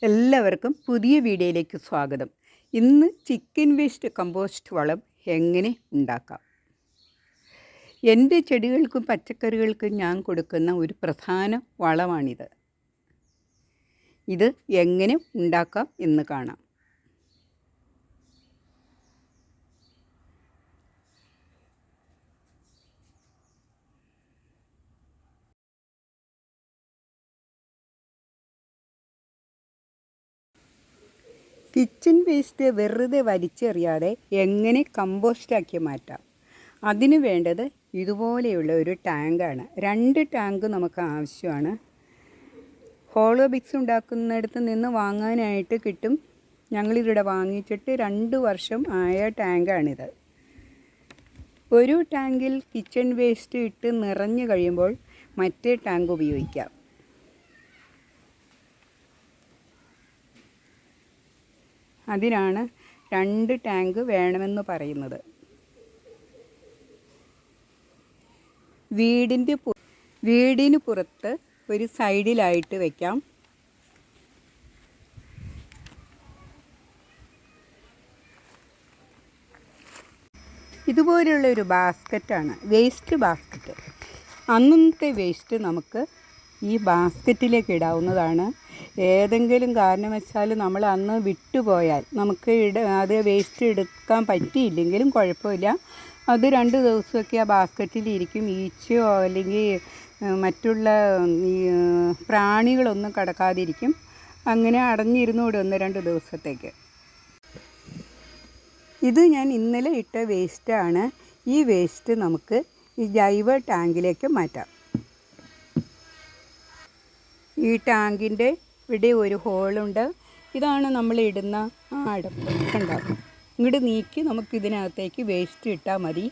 എല്ലാവർക്കും പുതിയ വീഡിയോയിലേക്ക് സ്വാഗതം. ഇന്ന് ചിക്കൻ വേസ്റ്റ് കമ്പോസ്റ്റ് വളം എങ്ങനെ ഉണ്ടാക്കാം. എൻ്റെ ചെടികൾക്കും പച്ചക്കറികൾക്കും ഞാൻ കൊടുക്കുന്ന ഒരു പ്രധാന വളമാണിത്. ഇത് എങ്ങനെ ഉണ്ടാക്കാം എന്ന് കാണാം. കിച്ചൺ വേസ്റ്റ് വെറുതെ വലിച്ചെറിയാതെ എങ്ങനെ കമ്പോസ്റ്റാക്കി മാറ്റാം. അതിന് വേണ്ടത് ഇതുപോലെയുള്ള ഒരു ടാങ്കാണ്. 2 ടാങ്ക് നമുക്ക് ആവശ്യമാണ്. ഹോളോ ബ്രിക്സ് ഉണ്ടാക്കുന്നിടത്ത് നിന്ന് വാങ്ങാനായിട്ട് കിട്ടും. ഞങ്ങളിവിടെ വാങ്ങിച്ചിട്ട് 2 വർഷം ആയ ടാങ്കാണിത്. ഒരു ടാങ്കിൽ കിച്ചൺ വേസ്റ്റ് ഇട്ട് നിറഞ്ഞു കഴിയുമ്പോൾ മറ്റേ ടാങ്ക് ഉപയോഗിക്കാം. അതിനാണ് 2 ടാങ്ക് വേണമെന്ന് പറയുന്നത്. വീടിന് പുറത്ത് ഒരു സൈഡിലായിട്ട് വയ്ക്കാം. ഇതുപോലെയുള്ള ഒരു ബാസ്ക്കറ്റാണ് വേസ്റ്റ് ബാസ്ക്കറ്റ്. അന്നത്തെ വേസ്റ്റ് നമുക്ക് ഈ ബാസ്ക്കറ്റിലേക്ക് ഇടാവുന്നതാണ്. ഏതെങ്കിലും കാരണവശാൽ നമ്മൾ അന്ന് വിട്ടുപോയാൽ നമുക്ക് അത് വേസ്റ്റ് എടുക്കാൻ പറ്റിയില്ലെങ്കിലും കുഴപ്പമില്ല. അത് 2 ദിവസമൊക്കെ ആ ബാസ്ക്കറ്റിലിരിക്കും. ഈച്ചയോ അല്ലെങ്കിൽ മറ്റുള്ള ഈ പ്രാണികളൊന്നും കടക്കാതിരിക്കും. അങ്ങനെ അടഞ്ഞിരുന്നൂടെ 1-2 ദിവസത്തേക്ക്. ഇത് ഞാൻ ഇന്നലെ ഇട്ട വേസ്റ്റാണ്. ഈ വേസ്റ്റ് നമുക്ക് ഈ ജൈവ ടാങ്കിലേക്ക് മാറ്റാം. ഈ ടാങ്കിൻ്റെ ഇവിടെ ഒരു ഹോളുണ്ട്. ഇതാണ് നമ്മൾ ഇടുന്ന അടപ്പ്. ഉണ്ടാകും ഇങ്ങോട്ട് നീക്കി നമുക്ക് ഇതിനകത്തേക്ക് വേസ്റ്റ് ഇട്ടാൽ മതി.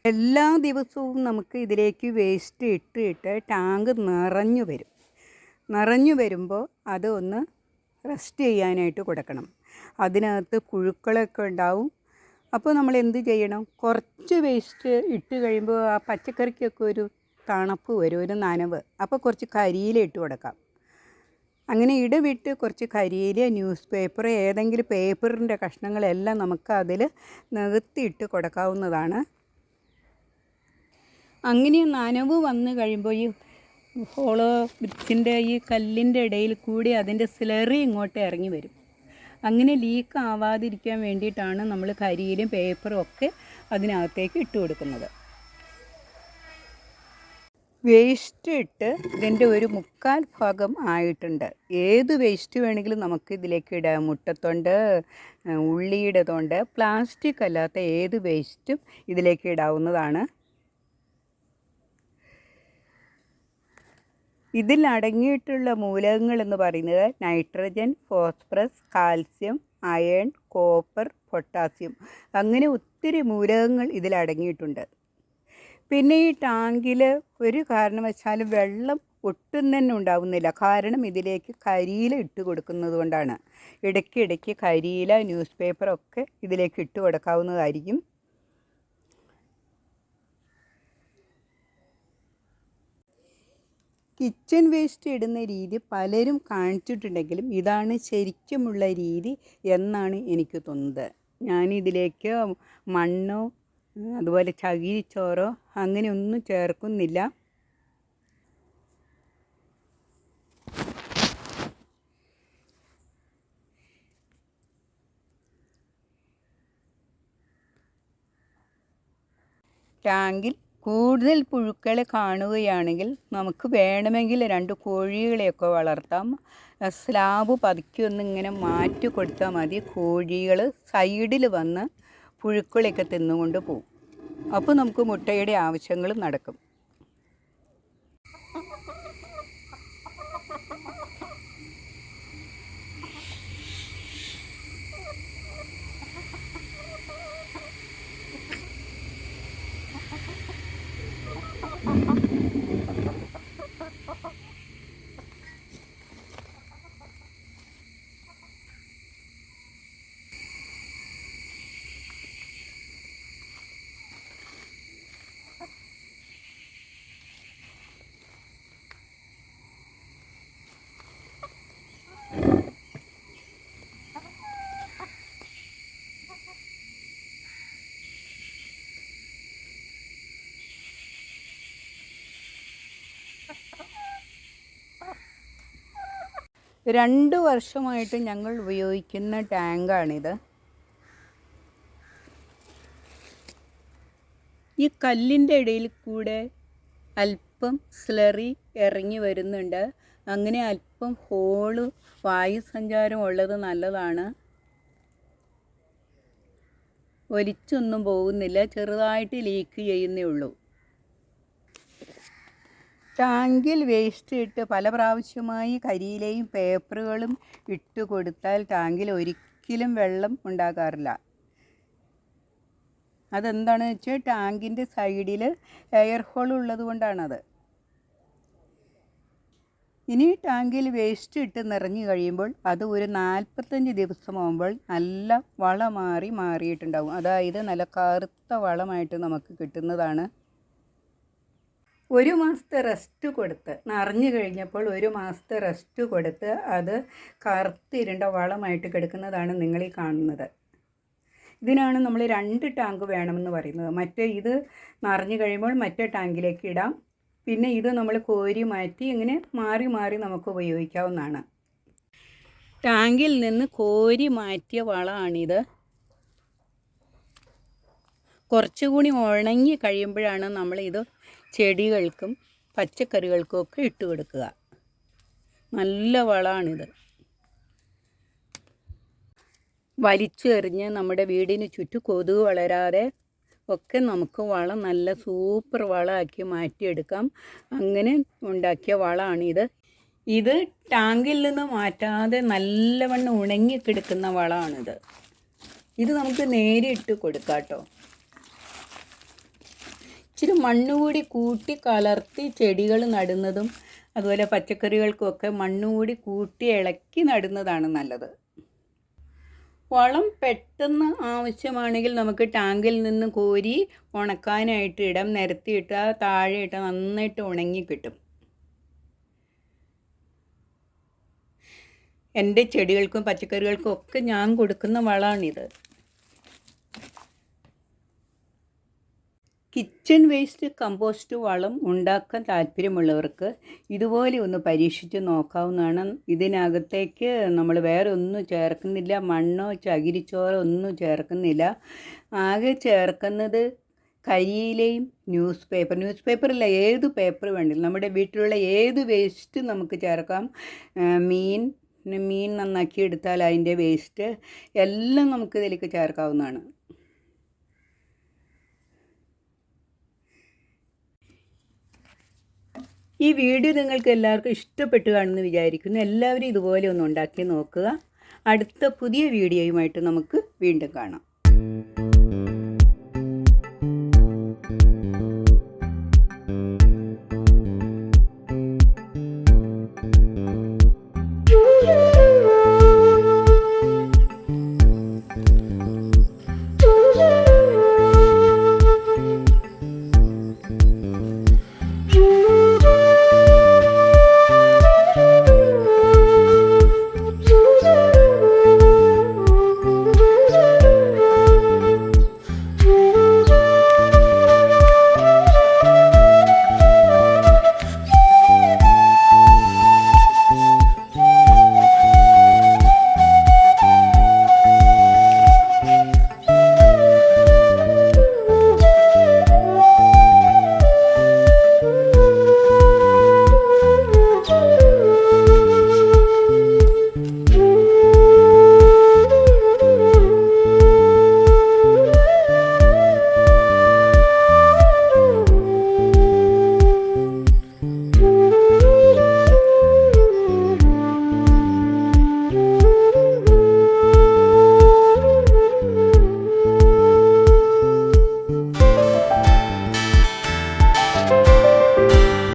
എല്ലാ ദിവസവും നമുക്ക് ഇതിലേക്ക് വേസ്റ്റ് ഇട്ട് ടാങ്ക് നിറഞ്ഞു വരുമ്പോൾ അത് ഒന്ന് റെസ്റ്റ് ചെയ്യാനായിട്ട് കൊടുക്കണം. അതിനകത്ത് പുഴുക്കളൊക്കെ ഉണ്ടാവും. അപ്പോൾ നമ്മൾ എന്ത് ചെയ്യണം, കുറച്ച് വേസ്റ്റ് ഇട്ട് കഴിയുമ്പോൾ ആ പച്ചക്കറിക്കൊക്കെ ഒരു തണുപ്പ് വരും, ഒരു നനവ്. അപ്പോൾ കുറച്ച് കരിയില ഇട്ട് കൊടുക്കാം. അങ്ങനെ ഇടവിട്ട് കുറച്ച് കരിയില, ന്യൂസ് പേപ്പർ, ഏതെങ്കിലും പേപ്പറിൻ്റെ കഷ്ണങ്ങളെല്ലാം നമുക്ക് അതിൽ നികത്തിയിട്ട് കൊടുക്കാവുന്നതാണ്. അങ്ങനെ നനവ് വന്ന് കഴിയുമ്പോൾ ഈ ഹോളോ ബ്രിക്സിൻ്റെ ഈ കല്ലിൻ്റെ ഇടയിൽ കൂടി അതിൻ്റെ സ്ലറി ഇങ്ങോട്ട് ഇറങ്ങി വരും. അങ്ങനെ ലീക്ക് ആവാതിരിക്കാൻ വേണ്ടിയിട്ടാണ് നമ്മൾ കരിയിലും പേപ്പറും ഒക്കെ അതിനകത്തേക്ക് ഇട്ട് കൊടുക്കുന്നത്. വേസ്റ്റ് ഇട്ട് ഇതിൻ്റെ ഒരു 1/4 ഭാഗം ആയിട്ടുണ്ട്. ഏത് വേസ്റ്റ് വേണമെങ്കിലും നമുക്ക് ഇതിലേക്ക് ഇടാം. മുട്ടത്തൊണ്ട്, ഉള്ളിയുടെ തൊണ്ട്, പ്ലാസ്റ്റിക് അല്ലാത്ത ഏത് വേസ്റ്റും ഇതിലേക്ക് ഇടാവുന്നതാണ്. ഇതിൽ അടങ്ങിയിട്ടുള്ള മൂലകങ്ങൾ എന്ന് പറയുന്നത് nitrogen, phosphorus, calcium, iron, copper, potassium, അങ്ങനെ ഒത്തിരി മൂലകങ്ങൾ ഇതിലടങ്ങിയിട്ടുണ്ട്. പിന്നെ ഈ ടാങ്കിൽ ഒരു കാരണവശാലും വെള്ളം ഒട്ടും തന്നെ ഉണ്ടാവുന്നില്ല. കാരണം ഇതിലേക്ക് കരിയില ഇട്ട് കൊടുക്കുന്നത് കൊണ്ടാണ്. ഇടയ്ക്കിടയ്ക്ക് കരിയില, ന്യൂസ് പേപ്പറൊക്കെ ഇതിലേക്ക് ഇട്ട് കൊടുക്കാവുന്നതായിരിക്കും. കിച്ചൺ വേസ്റ്റ് ഇടുന്ന രീതി പലരും കാണിച്ചിട്ടുണ്ടെങ്കിലും ഇതാണ് ശരിക്കുമുള്ള രീതി എന്നാണ് എനിക്ക് തോന്നുന്നത്. ഞാനിതിലേക്ക് മണ്ണോ അതുപോലെ ചകിരിച്ചോറോ അങ്ങനെയൊന്നും ചേർക്കുന്നില്ല. ടാങ്കിൽ കൂടുതൽ പുഴുക്കളെ കാണുകയാണെങ്കിൽ നമുക്ക് വേണമെങ്കിൽ 2 കോഴികളെയൊക്കെ വളർത്താം. സ്ലാബ് പതുക്കി ഇങ്ങനെ മാറ്റി കൊടുത്താൽ മതി. കോഴികൾ സൈഡിൽ വന്ന് പുഴുക്കളെയൊക്കെ തിന്നുകൊണ്ട് പോകും. അപ്പോൾ നമുക്ക് മുട്ടയുടെ ആവശ്യങ്ങൾ നടക്കും. 2 വർഷമായിട്ട് ഞങ്ങൾ ഉപയോഗിക്കുന്ന ടാങ്കാണിത്. ഈ കല്ലിൻ്റെ ഇടയിൽ കൂടെ അല്പം സ്ലറി ഇറങ്ങി വരുന്നുണ്ട്. അങ്ങനെ അല്പം ഹോള് വായു സഞ്ചാരം ഉള്ളത് നല്ലതാണ്. ഒലിച്ചൊന്നും പോകുന്നില്ല, ചെറുതായിട്ട് ലീക്ക് ചെയ്യുന്നേ ഉള്ളൂ. ടാങ്കിൽ വേസ്റ്റ് ഇട്ട് പല പ്രാവശ്യമായി കരിയിലയും പേപ്പറുകളും ഇട്ട് കൊടുത്താൽ ടാങ്കിൽ ഒരിക്കലും വെള്ളം ഉണ്ടാകാറില്ല. അതെന്താണെന്ന് വെച്ചാൽ ടാങ്കിൻ്റെ സൈഡിൽ എയർ ഹോൾ ഉള്ളത് കൊണ്ടാണത്. ഇനി ടാങ്കിൽ വേസ്റ്റ് ഇട്ട് നിറഞ്ഞു കഴിയുമ്പോൾ അത് ഒരു 45 ദിവസമാകുമ്പോൾ നല്ല മാറിയിട്ടുണ്ടാവും. അതായത് നല്ല കറുത്ത വളമായിട്ട് നമുക്ക് കിട്ടുന്നതാണ്. 1 മാസത്തെ റെസ്റ്റ് കൊടുത്ത് നിറഞ്ഞു കഴിഞ്ഞപ്പോൾ 1 മാസത്തെ റെസ്റ്റ് കൊടുത്ത് അത് കറുത്തിരുണ്ട വളമായിട്ട് കിടക്കുന്നതാണ് നിങ്ങളീ കാണുന്നത്. ഇതിനാണ് നമ്മൾ 2 ടാങ്ക് വേണമെന്ന് പറയുന്നത്. മറ്റേ ഇത് നിറഞ്ഞു കഴിയുമ്പോൾ മറ്റേ ടാങ്കിലേക്ക് ഇടാം. പിന്നെ ഇത് നമ്മൾ കോരി മാറ്റി ഇങ്ങനെ മാറി നമുക്ക് ഉപയോഗിക്കാവുന്നതാണ്. ടാങ്കിൽ നിന്ന് കോരി മാറ്റിയ വളമാണിത്. കുറച്ചുകൂടി ഉണങ്ങി കഴിയുമ്പോഴാണ് നമ്മളിത് ചെടികൾക്കും പച്ചക്കറികൾക്കും ഒക്കെ ഇട്ട് കൊടുക്കുക. നല്ല വളമാണിത്. വലിച്ചെറിഞ്ഞ് നമ്മുടെ വീടിന് ചുറ്റും കൊതുക് വളരാതെ ഒക്കെ നമുക്ക് വളം നല്ല സൂപ്പർ വളമാക്കി മാറ്റിയെടുക്കാം. അങ്ങനെ ഉണ്ടാക്കിയ വളമാണിത്. ഇത് ടാങ്കിൽ നിന്ന് മാറ്റാതെ നല്ലവണ്ണം ഉണങ്ങിക്കിടക്കുന്ന വളമാണിത്. ഇത് നമുക്ക് നേരിട്ട് കൊടുക്കാം കേട്ടോ. ഇച്ചിരി മണ്ണുകൂടി കൂട്ടി കലർത്തി ചെടികൾ നടുന്നതും അതുപോലെ പച്ചക്കറികൾക്കുമൊക്കെ മണ്ണുകൂടി കൂട്ടി ഇളക്കി നടുന്നതാണ് നല്ലത്. വളം പെട്ടെന്ന് ആവശ്യമാണെങ്കിൽ നമുക്ക് ടാങ്കിൽ നിന്ന് കോരി ഉണക്കാനായിട്ട് ഇടാം. നിരത്തിയിട്ട് താഴെ ഇട്ട് നന്നായിട്ട് ഉണങ്ങി കിട്ടും. എൻ്റെ ചെടികൾക്കും പച്ചക്കറികൾക്കും ഒക്കെ ഞാൻ കൊടുക്കുന്ന വളമാണിത്. കിച്ചൺ വേസ്റ്റ് കമ്പോസ്റ്റ് വളം ഉണ്ടാക്കാൻ താല്പര്യമുള്ളവർക്ക് ഇതുപോലെ ഒന്ന് പരീക്ഷിച്ച് നോക്കാവുന്നതാണ്. ഇതിനകത്തേക്ക് നമ്മൾ വേറെ ഒന്നും ചേർക്കുന്നില്ല. മണ്ണോ ചകിരിച്ചോറോ ഒന്നും ചേർക്കുന്നില്ല. ആകെ ചേർക്കുന്നത് കരിയിലയും ന്യൂസ് പേപ്പറില്ല, ഏത് പേപ്പർ വേണ്ടില്ല, നമ്മുടെ വീട്ടിലുള്ള ഏത് വേസ്റ്റ് നമുക്ക് ചേർക്കാം. മീൻ നന്നാക്കി എടുത്താൽ അതിൻ്റെ വേസ്റ്റ് എല്ലാം നമുക്ക് ഇതിലേക്ക് ചേർക്കാവുന്നതാണ്. ഈ വീഡിയോ നിങ്ങൾക്ക് എല്ലാവർക്കും ഇഷ്ടപ്പെട്ടു കാണുമെന്ന് വിചാരിക്കുന്നു. എല്ലാവരും ഇതുപോലെ ഒന്ന് ഉണ്ടാക്കി നോക്കുക. അടുത്ത പുതിയ വീഡിയോയുമായിട്ട് നമുക്ക് വീണ്ടും കാണാം.